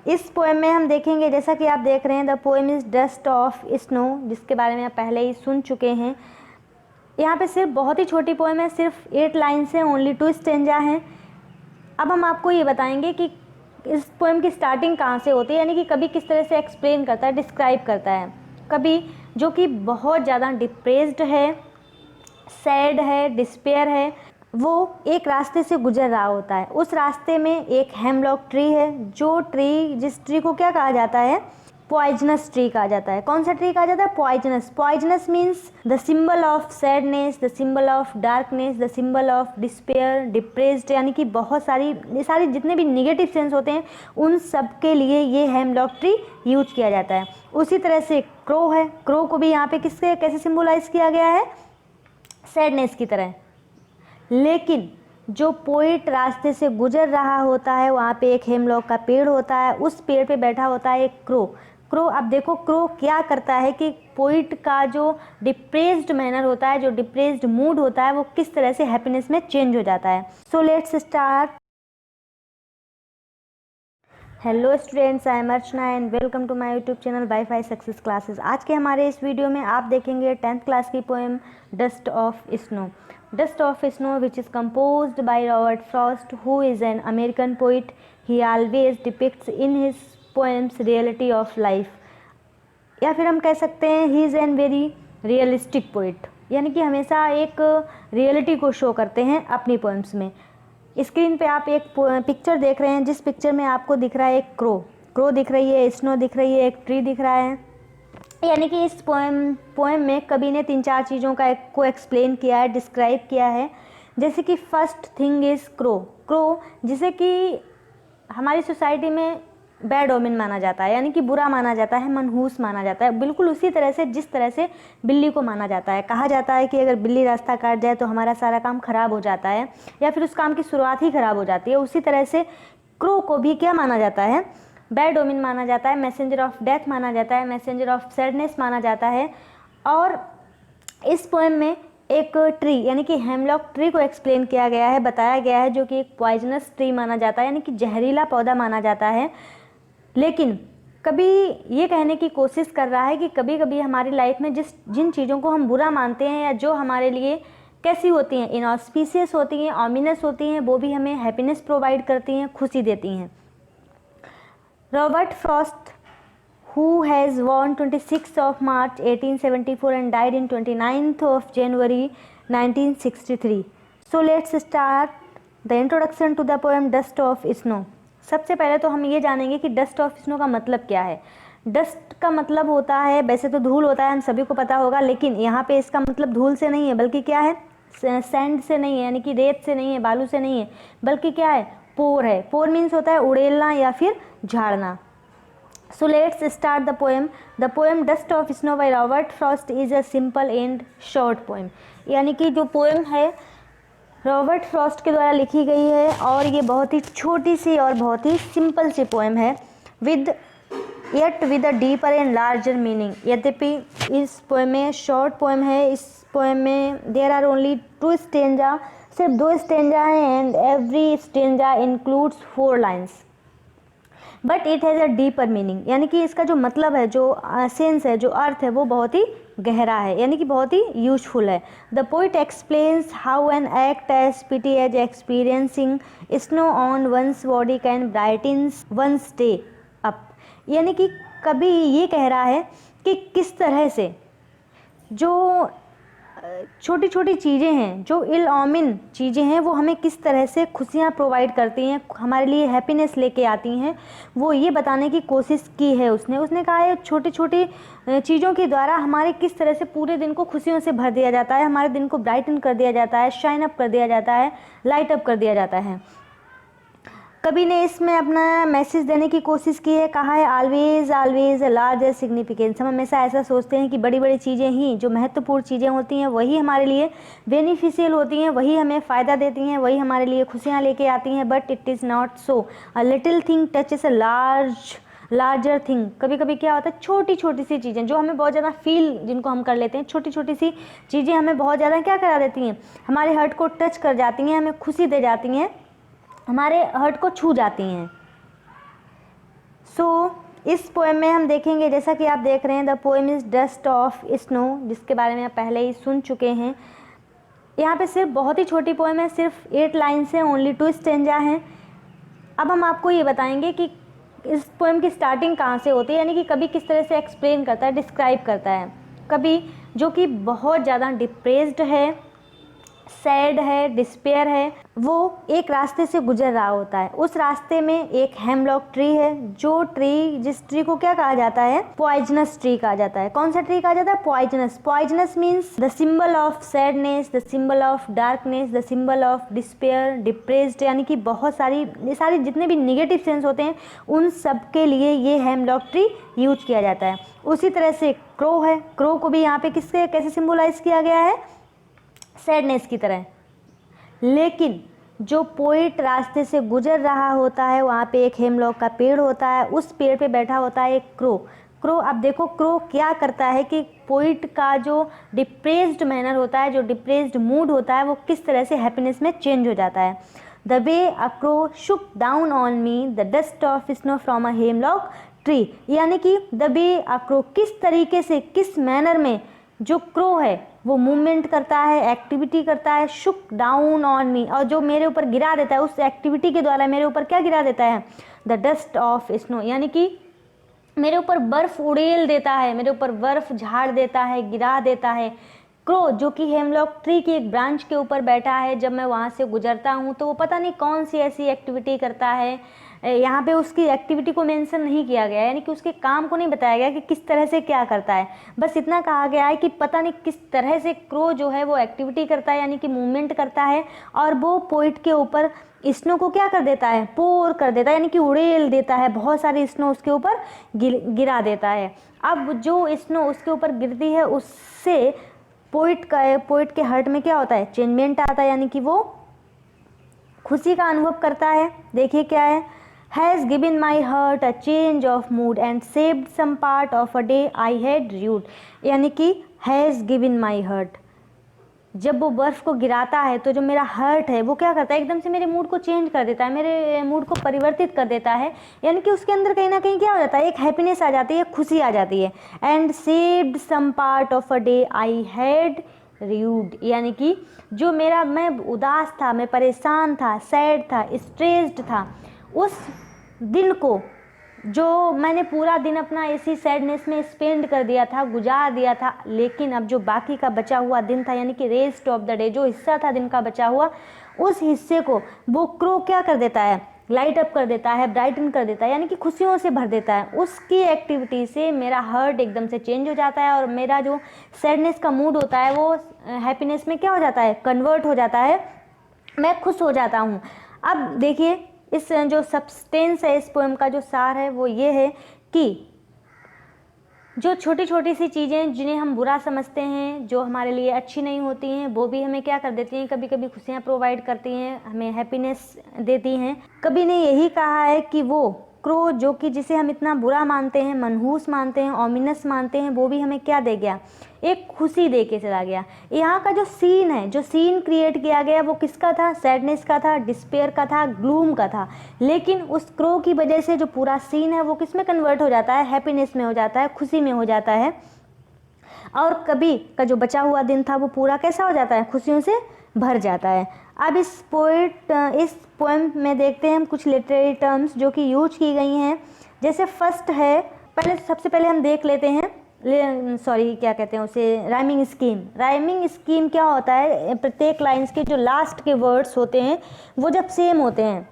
इस पोएम में हम देखेंगे, जैसा कि आप देख रहे हैं, the poem is dust of snow, जिसके बारे में आप पहले ही सुन चुके हैं। यहाँ पे सिर्फ बहुत ही छोटी पोएम है, सिर्फ 8 लाइन्स हैं, ओनली 2 स्टेंजा हैं। अब हम आपको ये बताएंगे कि इस पोएम की स्टार्टिंग कहाँ से होती है, यानी कि कभी किस तरह से एक्सप्लेन करता है, डिस्क्राइब करता है। कभी जो कि बहुत ज़्यादा डिप्रेस्ड है, सैड है, डिस्पेयर है, वो एक रास्ते से गुजर रहा होता है। उस रास्ते में एक हेमलॉक ट्री है, जो ट्री, जिस ट्री को क्या कहा जाता है, पॉइजनस ट्री कहा जाता है। कौन सा ट्री कहा जाता है? Poisonous. Poisonous means the symbol of sadness, the symbol of darkness, the symbol of despair, depressed, यानी कि बहुत सारी, ये सारी जितने भी निगेटिव सेंस होते हैं उन सब के लिए ये हेमलॉक ट्री यूज किया जाता है। उसी तरह से क्रो है, क्रो को भी यहाँ पे किससे कैसे सिंबलाइज किया गया है? सैडनेस की तरह। लेकिन जो पोइट रास्ते से गुजर रहा होता है, वहाँ पे एक हेमलॉक का पेड़ होता है, उस पेड़ पे बैठा होता है एक क्रो। क्रो, अब देखो क्रो क्या करता है कि पोइट का जो डिप्रेस्ड मैनर होता है, जो डिप्रेस्ड मूड होता है, वो किस तरह से हैप्पीनेस में चेंज हो जाता है। So let's start. Hello students, I am Archana and welcome to my YouTube channel WiFi success classes. आज के हमारे इस वीडियो में आप देखेंगे 10th क्लास की poem dust of snow. Dust of Snow, which is composed by Robert Frost, who is an American poet. He always depicts in his poems reality of life. या फिर हम कह सकते हैं he is an very realistic poet, यानी कि हमेशा एक रियलिटी को शो करते हैं अपनी पोएम्स में। स्क्रीन पे आप एक पिक्चर देख रहे हैं, जिस पिक्चर में आपको दिख रहा है एक क्रो दिख रही है, स्नो दिख रही है, एक ट्री दिख रहा है। यानी कि इस पोएम में कवि ने 3-4 चीज़ों को एक्सप्लेन किया है, डिस्क्राइब किया है। जैसे कि फर्स्ट थिंग इज़ क्रो, जिसे कि हमारी सोसाइटी में बैड ओमेन माना जाता है, यानी कि बुरा माना जाता है, मनहूस माना जाता है। बिल्कुल उसी तरह से जिस तरह से बिल्ली को माना जाता है। कहा जाता है कि अगर बिल्ली रास्ता काट जाए तो हमारा सारा काम खराब हो जाता है, या फिर उस काम की शुरुआत ही खराब हो जाती है। उसी तरह से क्रो को भी क्या माना जाता है? बैड ओमेन माना जाता है, मैसेंजर ऑफ डेथ माना जाता है, मैसेंजर ऑफ सैडनेस माना जाता है। और इस पोएम में एक ट्री, यानी कि हेमलॉक ट्री को एक्सप्लेन किया गया है, बताया गया है, जो कि एक पॉइजनस ट्री माना जाता है, यानी कि जहरीला पौधा माना जाता है। लेकिन कभी ये कहने की कोशिश कर रहा है कि कभी कभी हमारी लाइफ में जिन चीज़ों को हम बुरा मानते हैं, या जो हमारे लिए कैसी होती हैं, इनऑस्पिशियस होती हैं, ऑमिनस होती हैं, वो भी हमें हैप्पीनेस प्रोवाइड करती हैं, खुशी देती हैं। Robert Frost, who has born 26th of March 1874 and died in 29th of January 1963. So let's start the introduction to the poem Dust of Snow. सबसे पहले तो हम ये जानेंगे कि डस्ट ऑफ स्नो का मतलब क्या है। डस्ट का मतलब होता है, वैसे तो धूल होता है, हम सभी को पता होगा, लेकिन यहाँ पे इसका मतलब धूल से नहीं है, बल्कि क्या है? सैंड से नहीं है, यानी कि रेत से नहीं है, बालू से नहीं है, बल्कि क्या है? पोर है। पोर मीन्स होता है उड़ेलना या फिर झाड़ना। So let's start the poem. The poem dust of snow by Robert Frost is a simple and short poem, यानी कि जो पोएम है रॉबर्ट फ्रॉस्ट के द्वारा लिखी गई है, और ये बहुत ही छोटी सी और बहुत ही सिंपल सी पोएम है, with a deeper and larger meaning. यद्यपि इस पोएम में शॉर्ट पोएम है, इस पोएम में देयर आर ओनली 2 स्टेंजा, सिर्फ 2 स्टेंजा हैं, and every stanza includes 4 lines, but it has a deeper meaning, यानी कि इसका जो मतलब है, जो सेंस है, जो अर्थ है, वो बहुत ही गहरा है, यानी कि बहुत ही यूजफुल है। The poet explains how an act as petty as experiencing snow on one's body can brightens one's day up, यानी कि कभी ये कह रहा है कि किस तरह से जो छोटी छोटी चीज़ें हैं, जो इल ऑमिन चीज़ें हैं, वो हमें किस तरह से खुशियाँ प्रोवाइड करती हैं, हमारे लिए हैप्पीनेस लेके आती हैं, वो ये बताने की कोशिश की है उसने कहा है छोटी छोटी चीज़ों के द्वारा हमारे किस तरह से पूरे दिन को खुशियों से भर दिया जाता है, हमारे दिन को ब्राइटन कर दिया जाता है, शाइन अप कर दिया जाता है, लाइट अप कर दिया जाता है। कवि ने इसमें अपना मैसेज देने की कोशिश की है, कहा है ऑलवेज अ लार्जर सिग्निफिकेंस। हम हमेशा ऐसा सोचते हैं कि बड़ी बड़ी चीज़ें ही, जो महत्वपूर्ण चीज़ें होती हैं, वही हमारे लिए बेनिफिशियल होती हैं, वही हमें फ़ायदा देती हैं, वही हमारे लिए खुशियाँ लेके आती हैं, but it is not so. A little thing touches a larger thing. कभी कभी क्या होता है, छोटी छोटी सी चीज़ें जो हमें बहुत ज़्यादा फील, जिनको हम कर लेते हैं, छोटी छोटी सी चीज़ें हमें बहुत ज़्यादा क्या करा देती हैं, हमारे हार्ट को टच कर जाती हैं, हमें खुशी दे जाती हैं, हमारे हार्ट को छू जाती हैं। इस पोएम में हम देखेंगे, जैसा कि आप देख रहे हैं, the poem is dust of snow, जिसके बारे में आप पहले ही सुन चुके हैं। यहाँ पे सिर्फ बहुत ही छोटी पोएम है, सिर्फ 8 लाइन्स हैं, ओनली 2 स्टेंजा हैं। अब हम आपको ये बताएंगे कि इस पोएम की स्टार्टिंग कहाँ से होती है, यानी कि कभी किस तरह से एक्सप्लेन करता है, डिस्क्राइब करता है। कभी जो कि बहुत ज़्यादा डिप्रेस्ड है, सैड है, डिस्पेयर है, वो एक रास्ते से गुजर रहा होता है। उस रास्ते में एक हेमलॉक ट्री है, जो ट्री, जिस ट्री को क्या कहा जाता है, पॉइजनस ट्री कहा जाता है। कौन सा ट्री कहा जाता है? Poisonous. Poisonous means the symbol of sadness, the symbol of darkness, the symbol of despair, depressed, यानी कि बहुत सारी जितने भी निगेटिव सेंस होते हैं उन सब के लिए ये हेमलॉक ट्री यूज किया जाता है। उसी तरह से क्रो है, क्रो को भी यहाँ पे किससे कैसे सिंबलाइज किया गया है? सैडनेस की तरह। लेकिन जो पोइट रास्ते से गुजर रहा होता है, वहाँ पे एक हेमलॉक का पेड़ होता है, उस पेड़ पे बैठा होता है एक क्रो। क्रो, अब देखो क्रो क्या करता है कि पोइट का जो डिप्रेस्ड मैनर होता है, जो डिप्रेस्ड मूड होता है, वो किस तरह से हैप्पीनेस में चेंज हो जाता है। The way a crow Shuk down on me the dust of snow from a hemlock tree, यानी कि द वे अ क्रो, किस तरीके से, किस मैनर में जो क्रो है वो मूवमेंट करता है, एक्टिविटी करता है, शुक डाउन ऑन मी, और जो मेरे ऊपर गिरा देता है, उस एक्टिविटी के द्वारा मेरे ऊपर क्या गिरा देता है? द डस्ट ऑफ स्नो, यानी कि मेरे ऊपर बर्फ़ उड़ेल देता है, मेरे ऊपर बर्फ़ झाड़ देता है, गिरा देता है। क्रो जो कि हेमलॉक ट्री की एक ब्रांच के ऊपर बैठा है, जब मैं वहाँ से गुजरता हूँ तो वो पता नहीं कौन सी ऐसी एक्टिविटी करता है। यहाँ पे उसकी एक्टिविटी को मेंशन नहीं किया गया है, यानी कि उसके काम को नहीं बताया गया कि किस तरह से क्या करता है। बस इतना कहा गया है कि पता नहीं किस तरह से क्रो जो है वो एक्टिविटी करता है, यानी कि मूवमेंट करता है, और वो पोइट के ऊपर स्नो को क्या कर देता है? पोर कर देता है, यानी कि उड़ेल देता है, बहुत सारी स्नो उसके ऊपर गिरा देता है। अब जो स्नो उसके ऊपर गिरती है, उससे पोइट के हार्ट में क्या होता है? चेंजमेंट आता है, यानी कि वो खुशी का अनुभव करता है। देखिए क्या है, has given my heart a change of mood and saved some part of a day I had rued, यानी कि हैज़ गिवन माई हार्ट, जब वो बर्फ़ को गिराता है तो जो मेरा हार्ट है वो क्या करता है? एकदम से मेरे मूड को चेंज कर देता है, मेरे मूड को परिवर्तित कर देता है, यानी कि उसके अंदर कहीं ना कहीं क्या हो जाता है? एक हैप्पीनेस आ जाती है, खुशी आ जाती है। And saved some part of a day I had rued, यानी कि जो मेरा, मैं उदास था, मैं परेशान था, सैड था, स्ट्रेस्ड था, उस दिन को, जो मैंने पूरा दिन अपना इसी सैडनेस में स्पेंड कर दिया था, गुजार दिया था, लेकिन अब जो बाकी का बचा हुआ दिन था, यानी कि रेस्ट ऑफ द डे, जो हिस्सा था दिन का बचा हुआ, उस हिस्से को वो क्रो क्या कर देता है? लाइट अप कर देता है, ब्राइटन कर देता है, यानी कि खुशियों से भर देता है। उसकी एक्टिविटी से मेरा हार्ट एकदम से चेंज हो जाता है, और मेरा जो सैडनेस का मूड होता है वो हैप्पीनेस में क्या हो जाता है? कन्वर्ट हो जाता है, मैं खुश हो जाता हूँ। अब देखिए, इस जो सब्सटेंस है इस पोएम का, जो सार है वो ये है कि जो छोटी छोटी सी चीज़ें जिन्हें हम बुरा समझते हैं, जो हमारे लिए अच्छी नहीं होती हैं, वो भी हमें क्या कर देती हैं? कभी कभी खुशियाँ प्रोवाइड करती हैं, हमें हैप्पीनेस देती हैं। कभी ने यही कहा है कि वो क्रो जो कि जिसे हम इतना बुरा मानते हैं, मनहूस मानते हैं, ओमिनस मानते हैं, वो भी हमें क्या दे गया? एक खुशी दे के चला गया। यहाँ का जो सीन है, जो सीन क्रिएट किया गया, वो किसका था? सैडनेस का था, डिस्पेयर का था, ग्लूम का था। लेकिन उस क्रो की वजह से जो पूरा सीन है वो किस में कन्वर्ट हो जाता है? हैप्पीनेस में हो जाता है, खुशी में हो जाता है। और कभी का जो बचा हुआ दिन था वो पूरा कैसा हो जाता है? खुशियों से भर जाता है। अब इस पोएम में देखते हैं हम कुछ लिटरेरी टर्म्स जो कि यूज की गई हैं। जैसे फर्स्ट है, सबसे पहले हम देख लेते हैं, क्या कहते हैं उसे? Rhyming scheme. राइमिंग स्कीम क्या होता है? प्रत्येक लाइन्स के जो लास्ट के वर्ड्स होते हैं वो जब सेम होते हैं,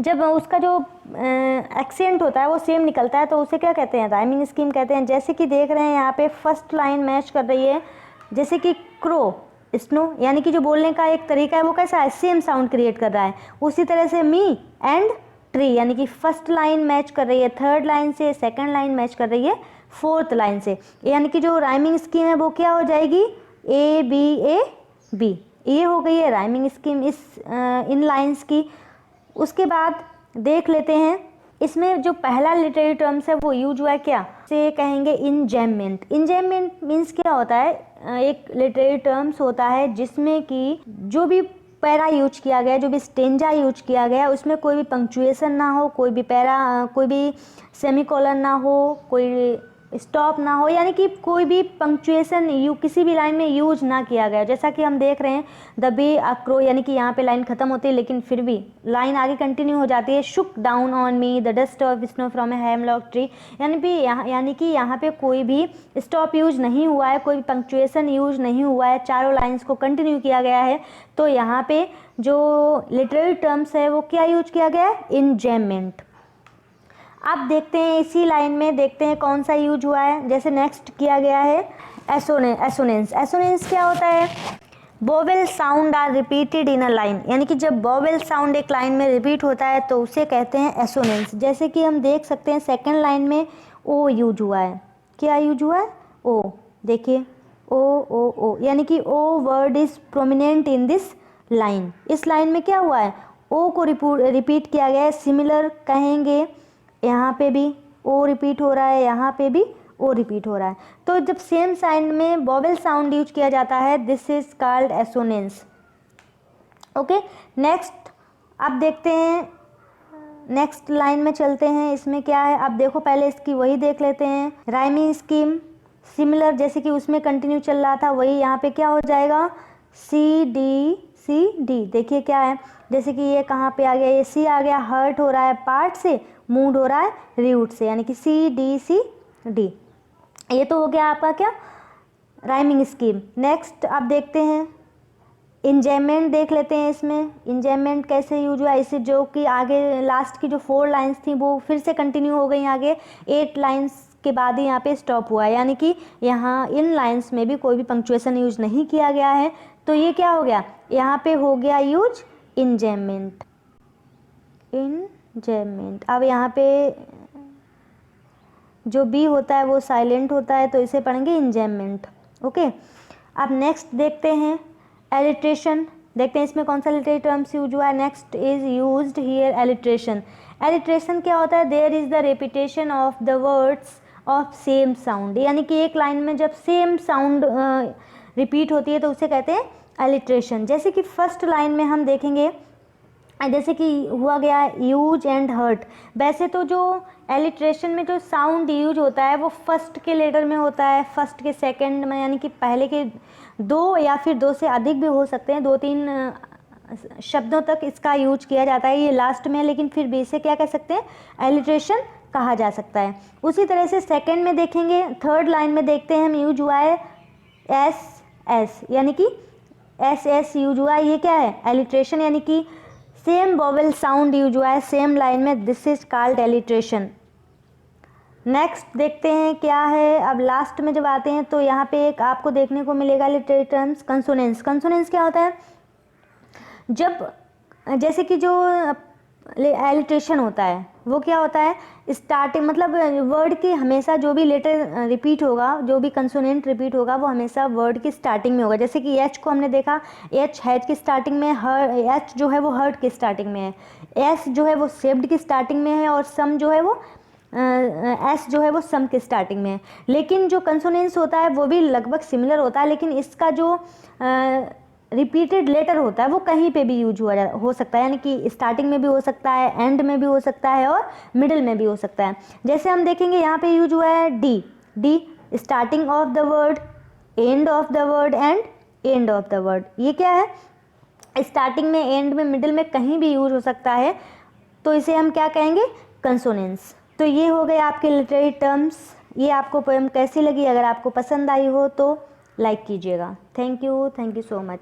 जब उसका जो एक्सेंट होता है वो सेम निकलता है, तो उसे क्या कहते हैं? राइमिंग स्कीम कहते हैं। जैसे कि देख रहे हैं यहाँ पे फर्स्ट लाइन मैच कर रही है, जैसे कि क्रो स्नो, यानी कि जो बोलने का एक तरीका है वो कैसा है? सेम साउंड क्रिएट कर रहा है। उसी तरह से मी एंड ट्री, यानी कि फर्स्ट लाइन मैच कर रही है थर्ड लाइन से, सेकंड लाइन मैच कर रही है फोर्थ लाइन से, यानी कि जो राइमिंग स्कीम है वो क्या हो जाएगी? A B. ये हो गई है राइमिंग स्कीम इन लाइन्स की। उसके बाद देख लेते हैं, इसमें जो पहला लिटरेरी टर्म्स है वो यूज हुआ है, क्या से कहेंगे? इंजैममेंट। इंजैममेंट मीन्स क्या होता है? एक लिटरेरी टर्म्स होता है जिसमें कि जो भी पैरा यूज किया गया है, जो भी स्टेंजा यूज किया गया है, उसमें कोई भी पंक्चुएशन ना हो, कोई भी सेमीकोलन ना हो, कोई स्टॉप ना हो, यानी कि कोई भी पंक्चुएशन किसी भी लाइन में यूज ना किया गया। जैसा कि हम देख रहे हैं द बे अक्रो, यानी कि यहाँ पे लाइन खत्म होती है लेकिन फिर भी लाइन आगे कंटिन्यू हो जाती है। शुक down on me the dust of snow from a hemlock tree, यानी कि यहाँ पे कोई भी स्टॉप यूज नहीं हुआ है, कोई भी पंक्चुएशन यूज नहीं हुआ है, चारों लाइन्स को कंटिन्यू किया गया है। तो यहाँ पे जो लिटरेरी टर्म्स है वो क्या यूज किया गया है, इंजैममेंट। अब देखते हैं इसी लाइन में देखते हैं कौन सा यूज हुआ है। जैसे नेक्स्ट किया गया है एसोनेंस। एसोनेंस क्या होता है, vowel sound are repeated in a line, यानी कि जब वोवेल साउंड एक लाइन में रिपीट होता है तो उसे कहते हैं एसोनेंस। जैसे कि हम देख सकते हैं सेकंड लाइन में ओ यूज हुआ है। क्या यूज हुआ है, ओ, देखिए ओ, यानी कि O word is prominent in this line. इस लाइन में क्या हुआ है, ओ को रिपीट किया गया है। सिमिलर कहेंगे यहाँ पे भी ओ रिपीट हो रहा है, यहाँ पे भी ओ रिपीट हो रहा है। तो जब सेम साइन में वोवेल साउंड यूज किया जाता है, this is called assonance. Okay, next अब देखते हैं, नेक्स्ट लाइन में चलते हैं। इसमें क्या है, अब देखो पहले इसकी वही देख लेते हैं। राइमिंग स्कीम सिमिलर, जैसे कि उसमें कंटिन्यू चल रहा था वही यहाँ पे क्या हो जाएगा, सी डी। देखिए क्या है, जैसे कि ये कहाँ पे आ गया, ये सी आ गया, हर्ट हो रहा है पार्ट से, मूड हो रहा है रूट से, यानी कि सी डी। ये तो हो गया आपका क्या, राइमिंग स्कीम। नेक्स्ट अब देखते हैं इंजॉयमेंट, देख लेते हैं इसमें इंजॉयमेंट कैसे यूज हुआ। इसे जो कि आगे लास्ट की जो 4 लाइन्स थी वो फिर से कंटिन्यू हो गई, आगे 8 लाइन्स के बाद ही यहाँ पे स्टॉप हुआ, यानी कि यहाँ इन लाइन्स में भी कोई भी पंक्चुएशन यूज नहीं किया गया है। तो ये क्या हो गया, यहाँ पे हो गया यूज इंजॉयमेंट। अब यहाँ पे जो बी होता है वो साइलेंट होता है, तो इसे पढ़ेंगे इंजॉयमेंट। ओके, अब नेक्स्ट देखते हैं एलिट्रेशन। देखते हैं इसमें कौन सा लिटरेरी टर्म्स यूज हुआ है। Next is used here alliteration. Alliteration क्या होता है, there is the repetition of the words of same sound, यानी कि एक लाइन में जब सेम साउंड रिपीट होती है तो उसे कहते हैं एलिट्रेशन। जैसे कि फर्स्ट लाइन में हम देखेंगे, जैसे कि हुआ गया यूज एंड हर्ट। वैसे तो जो एलिट्रेशन में जो साउंड यूज होता है वो फर्स्ट के लेटर में होता है, फर्स्ट के सेकंड में, यानी कि पहले के 2 या फिर 2 से अधिक भी हो सकते हैं, 2-3 शब्दों तक इसका यूज किया जाता है। ये लास्ट में, लेकिन फिर भी इसे क्या कह सकते हैं, एलिट्रेशन कहा जा सकता है। उसी तरह से सेकंड में देखेंगे, थर्ड लाइन में देखते हैं हम यूज हुआ है एस, यानी कि एस यूज हुआ है। ये क्या है, एलिट्रेशन, यानी कि सेम वोवेल साउंड यूज हुआ है सेम लाइन में, this is called alliteration. Next देखते हैं क्या है। अब लास्ट में जब आते हैं तो यहाँ पे एक आपको देखने को मिलेगा लिटरेरी टर्म्स कंसोनेंस। कंसोनेंस क्या होता है, जब जैसे कि जो एलिट्रेशन होता है वो क्या होता है, स्टार्टिंग मतलब वर्ड की हमेशा जो भी लेटर रिपीट होगा, जो भी कंसोनेंट रिपीट होगा वो हमेशा वर्ड की स्टार्टिंग में होगा। जैसे कि एच को हमने देखा, एच हैज की स्टार्टिंग में, एच जो है वो हर्ट की स्टार्टिंग में है, एस जो है वो शेप्ड की स्टार्टिंग में है, और सम जो है वो एस जो है वो सम के स्टार्टिंग में है। लेकिन जो कंसोनेंस होता है वो भी लगभग सिमिलर होता है, लेकिन इसका जो रिपीटेड लेटर होता है वो कहीं पे भी यूज हो सकता है, यानी कि स्टार्टिंग में भी हो सकता है, एंड में भी हो सकता है, और मिडिल में भी हो सकता है। जैसे हम देखेंगे यहाँ पे यूज हुआ है D, starting of the word, end of the word and end of the word. ये क्या है, स्टार्टिंग में, एंड में, मिडिल में कहीं भी यूज हो सकता है, तो इसे हम क्या कहेंगे, कंसोनेंस। तो ये हो गए आपके लिटरेरी टर्म्स। ये आपको पोएम कैसी लगी, अगर आपको पसंद आई हो तो लाइक कीजिएगा। Thank you so much.